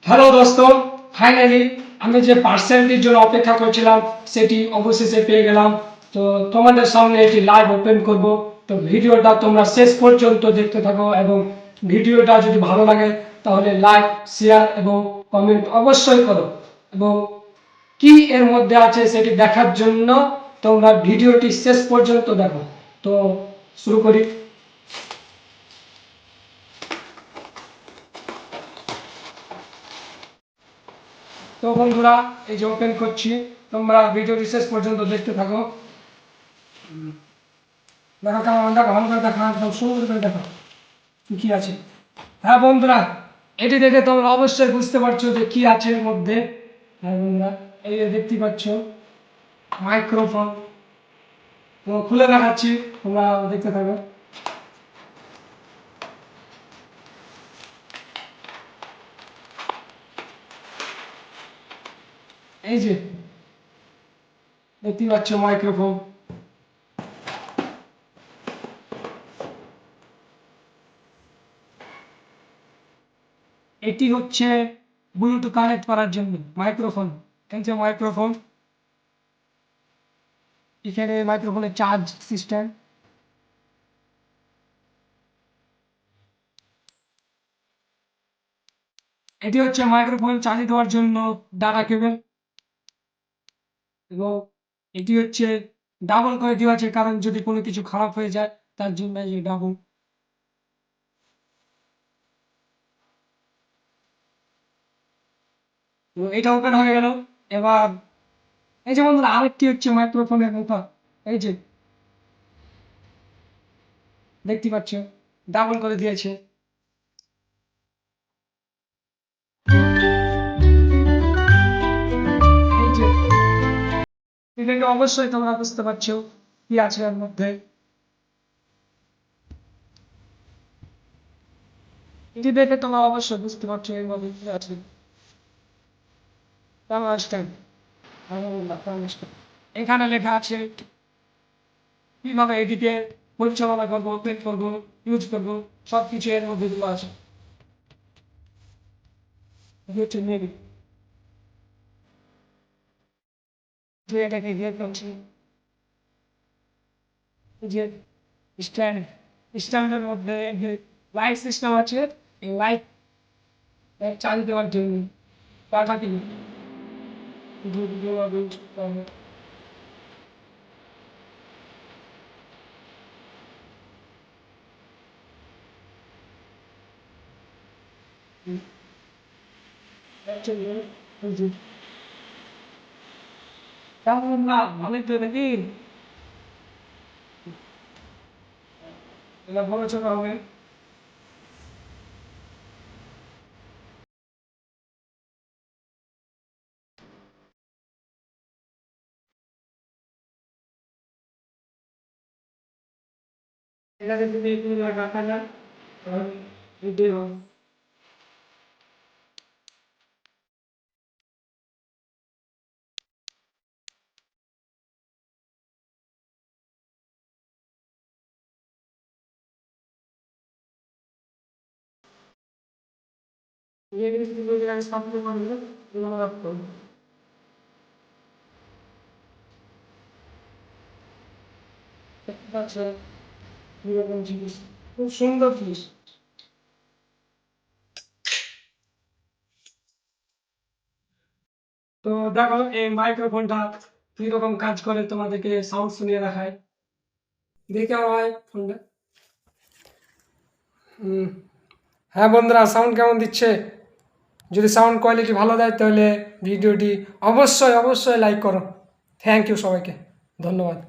Hello দোস্ত, finally আমি যে পার্সেলটির জন্য অপেক্ষা করছিলাম সেটি অবশেষে পেয়ে গেলাম। তো তোমাদের সামনে এটি লাইভ ওপেন করব। তো ভিডিওটা তোমরা শেষ পর্যন্ত দেখতে থাকো এবং ভিডিওটা যদি ভালো লাগে তাহলে লাইক, শেয়ার এবং কমেন্ট অবশ্যই করো। এবং কি এর মধ্যে আছে সেটি দেখার জন্য তোমরা ভিডিওটি শেষ পর্যন্ত দেখো। তো শুরু করি। তো বন্ধুরা, এই যে ওপেন করছি, তোমরা ভিডিওটি শেষ পর্যন্ত দেখতে থাকো। দেখো কেমন, দেখো ভালো করে দেখো, একদম সুন্দর করে দেখো কি আছে। হ্যাঁ বন্ধুরা, এটি দেখে তোমরা অবশ্যই বুঝতে পারছো যে কি আছে এর মধ্যে। হ্যাঁ বন্ধুরা, এই যে দেখতে পাচ্ছ মাইক্রোফোন। তো খুলে দেখাচ্ছি, তোমরা দেখতে থাকো। এই যে দেখতে পাচ্ছ মাইক্রোফোন। এটি হচ্ছে ব্লুটুথ কানেক্ট করার জন্য মাইক্রোফোন। এই যে মাইক্রোফোন, এখানে মাইক্রোফোনের চার্জ সিস্টেম। এটি হচ্ছে মাইক্রোফোন চার্জ দেওয়ার জন্য ডাটা কেবল। এবং এটি হচ্ছে ডাবল করে দেওয়া আছে, কারণ যদি কোনো কিছু খারাপ হয়ে যায় তার জন্য এই ডাবল। তো এটা ওপেন হয়ে গেল। এবার এই যে বন্ধুরা, আরেকটি হচ্ছে মাইক্রোফোনের কথা। এই যে দেখতে পাচ্ছ, ডাবল করে দিয়েছে। এই যে এটাকে অবশ্যই তোমরা বুঝতে পারছো কি আছে এর মধ্যে। এটি দেখে তোমরা অবশ্যই বুঝতে পারছো এর মধ্যে কি আছে। স্ট্যান্ড, এখানে লেখা আছে কিভাবে এটিকে পরিচালনা করবো, ওপেন করবো, ইউজ করবো, সব কিছু এর মধ্যে দেওয়া আছে। এটি হচ্ছে নেভি। এটাকে দিয়ে করছি যে স্ট্যান্ড, স্ট্যান্ডের মধ্যে যে লাইট সিস্টেম আছে, এই লাইট চার্জ দেওয়ার জন্য টাকা দিই। তেমন না, ভালোই তো দেখি। এটা ভালো ছোট হবে। এটা যদি রাখা যায় তাহলে এটাই হবে। ये भी सामने मानले এভাবে রাখতে হবে। আচ্ছা, এরকম জিনিস খুব সুন্দর জিনিস। তো দেখো এই মাইক্রোফোনটা কিরকম কাজ করে, তোমাদেরকে সাউন্ড শুনিয়ে দেখায়। দেখে হয় ফোনটা। হ্যাঁ বন্ধুরা, সাউন্ড কেমন দিচ্ছে? যদি সাউন্ড কোয়ালিটি ভালো দেয় তাহলে ভিডিওটি অবশ্যই অবশ্যই লাইক করো। থ্যাংক ইউ সবাইকে, ধন্যবাদ।